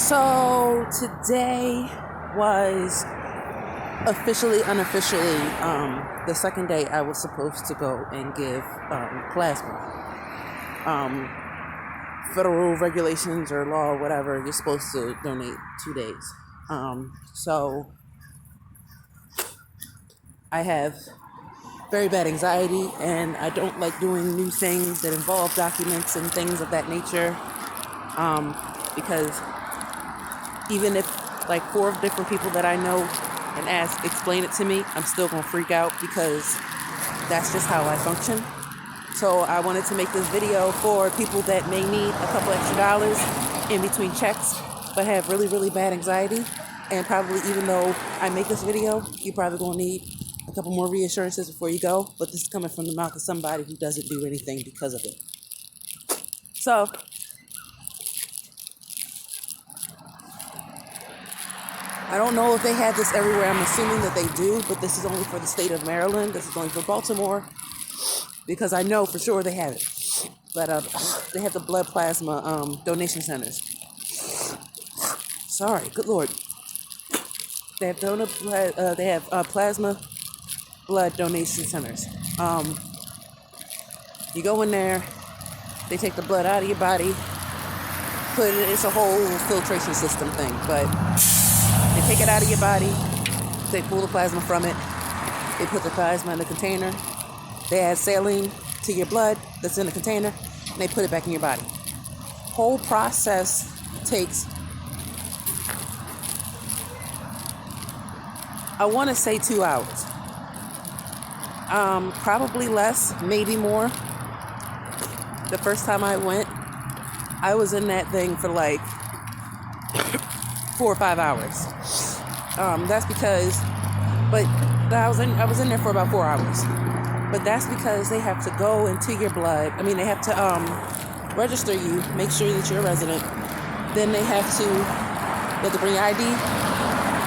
So today was unofficially, the second day I was supposed to go and give plasma. Federal regulations or law or whatever, you're supposed to donate 2 days. So I have very bad anxiety, and I don't like doing new things that involve documents and things of that nature, because even if like 4 different people that I know and explain it to me, I'm still gonna freak out because that's just how I function. So I wanted to make this video for people that may need a couple extra dollars in between checks but have really, really bad anxiety. And probably, even though I make this video, you're probably gonna need a couple more reassurances before you go. But this is coming from the mouth of somebody who doesn't do anything because of it. So I don't know if they have this everywhere. I'm assuming that they do, but this is only for the state of Maryland. This is only for Baltimore, because I know for sure they have it. But they have the blood plasma donation centers. Sorry, good Lord. They have plasma blood donation centers. You go in there, they take the blood out of your body, it's a whole filtration system thing, but they take it out of your body, they pull the plasma from it, they put the plasma in a container, they add saline to your blood that's in the container, and they put it back in your body. Whole process takes, I want to say 2 hours. Probably less, maybe more. The first time I went, I was in that thing for like 4 or 5 hours. That's because, but I was in there for about 4 hours. But that's because they have to go into your blood. I mean, they have to register you, make sure that you're a resident. Then they have to bring your ID,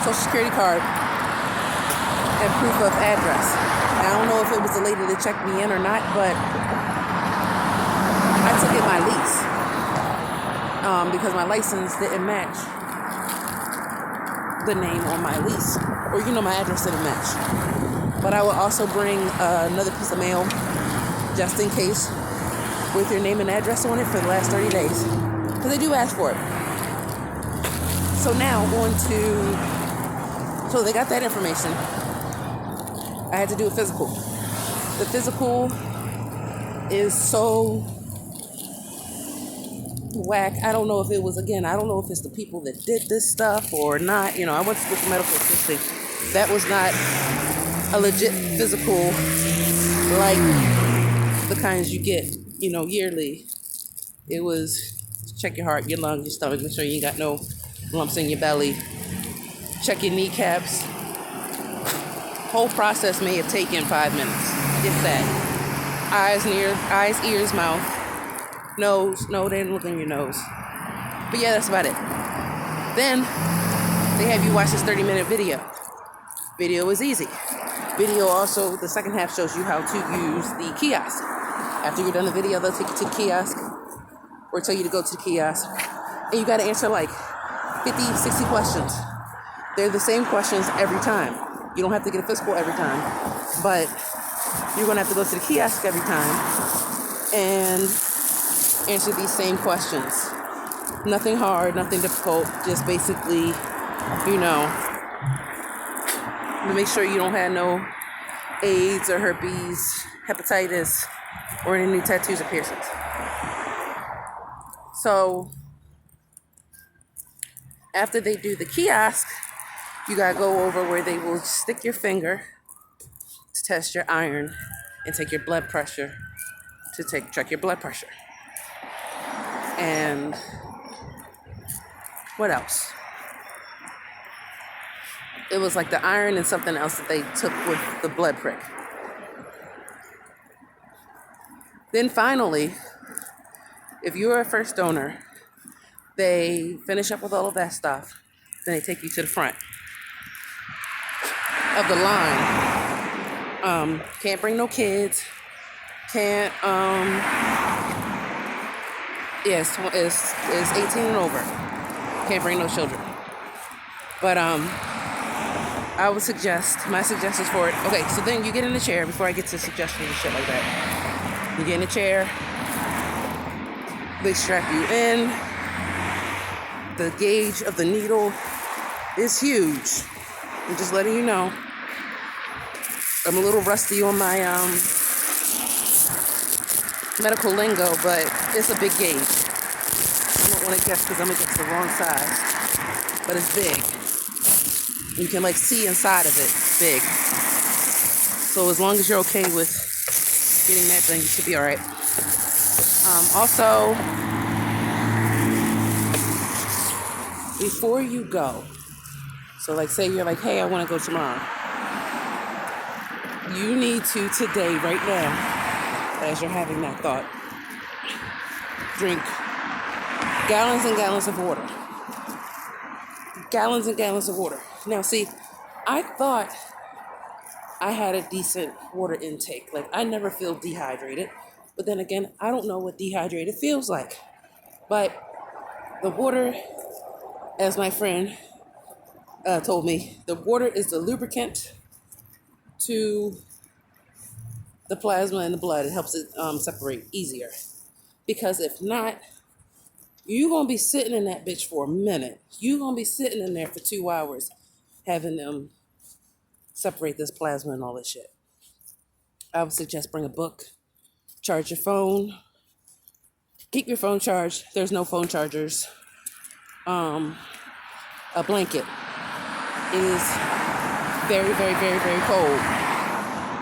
social security card, and proof of address. I don't know if it was the lady that checked me in or not, but I took in my lease because my license didn't match the name on my lease, or my address didn't match. But I will also bring another piece of mail just in case with your name and address on it for the last 30 days, because they do ask for it. So now so they got that information. I had to do a physical. The physical is so whack. I don't know if it was, again, I don't know if it's the people that did this stuff or not. I went to school for medical assisting. That was not a legit physical like the kinds you get, yearly. It was check your heart, your lungs, your stomach, make sure you ain't got no lumps in your belly. Check your kneecaps. Whole process may have taken 5 minutes, if that. Eyes, ears, mouth, nose. No, they didn't look in your nose. But yeah, that's about it. Then they have you watch this 30-minute video. Video is easy. Video also, the second half shows you how to use the kiosk. After you're done the video, they'll take you to the kiosk, or tell you to go to the kiosk, and you got to answer like 50, 60 questions. They're the same questions every time. You don't have to get a physical every time, but you're going to have to go to the kiosk every time and answer these same questions. Nothing hard, nothing difficult, just basically, to make sure you don't have no AIDS or herpes, hepatitis, or any new tattoos or piercings. So after they do the kiosk, you gotta go over where they will stick your finger to test your iron and take your blood pressure check your blood pressure. And what else? It was like the iron and something else that they took with the blood prick. Then finally, if you're a first donor, they finish up with all of that stuff. Then they take you to the front of the line. Can't bring no kids. Can't, it's 18 and over. Can't bring no children. But I would suggest, my suggestions for it. Okay, so then you get in the chair before I get to suggestions and shit like that. You get in the chair. They strap you in. The gauge of the needle is huge. I'm just letting you know. I'm a little rusty on my medical lingo, but it's a big gauge. I don't want to guess because I'm against the wrong size, but it's big. You can like see inside of it. It's big. So as long as you're okay with getting that done, you should be all right. Also, before you go, so like say you're like, hey, I want to go tomorrow. You need to today, right now, as you're having that thought, drink gallons and gallons of water. Gallons and gallons of water. Now see, I thought I had a decent water intake. Like I never feel dehydrated. But then again, I don't know what dehydrated feels like. But the water, as my friend told me, the water is the lubricant to the plasma in the blood. It helps it separate easier. Because if not, you're going to be sitting in that bitch for a minute. You're going to be sitting in there for 2 hours having them separate this plasma and all this shit. I would suggest bring a book, charge your phone, keep your phone charged. There's no phone chargers. A blanket. It is very, very, very, very cold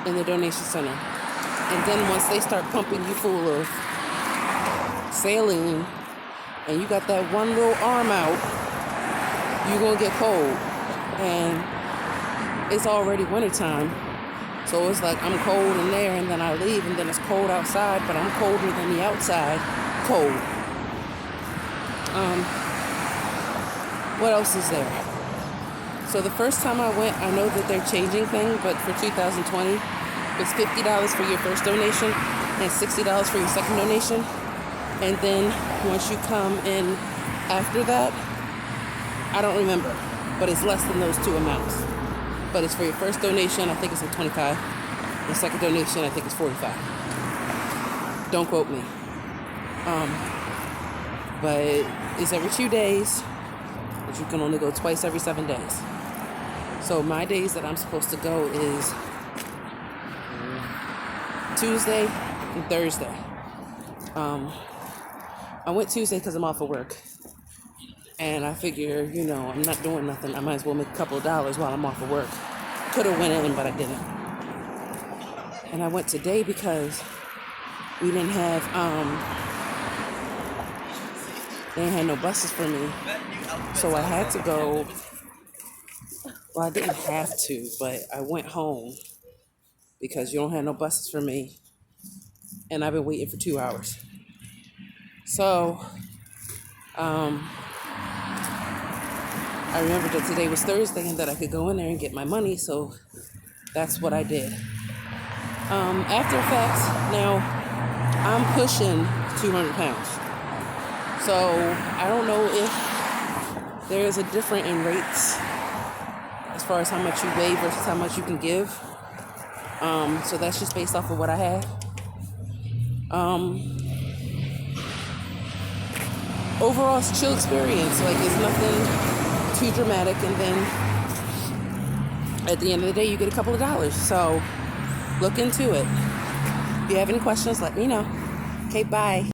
in the donation center. And then once they start pumping you full of saline and you got that one little arm out, you're going to get cold. And it's already wintertime. So it's like I'm cold in there and then I leave and then it's cold outside, but I'm colder than the outside cold. What else is there? So the first time I went, I know that they're changing things, but for 2020, it's $50 for your first donation and $60 for your second donation. And then once you come in after that, I don't remember, but it's less than those two amounts. But it's for your first donation, I think it's like $25. The second donation, I think it's $45. Don't quote me. But it's every 2 days, but you can only go twice every 7 days. So my days that I'm supposed to go is Tuesday and Thursday. I went Tuesday because I'm off of work. And I figure, I'm not doing nothing. I might as well make a couple of dollars while I'm off of work. Could have went in, but I didn't. And I went today because we didn't have, they had no buses for me. So I had to go. Well, I didn't have to, but I went home because you don't have no buses for me. And I've been waiting for 2 hours. So, I remembered that today was Thursday and that I could go in there and get my money, so that's what I did. After effects, now I'm pushing 200 pounds. So I don't know if there's a difference in rates as far as how much you weigh versus how much you can give. So that's just based off of what I have. Overall, it's a chill experience. Like, it's nothing too dramatic, and then at the end of the day you get a couple of dollars. So look into it. If you have any questions, let me know. Okay, bye.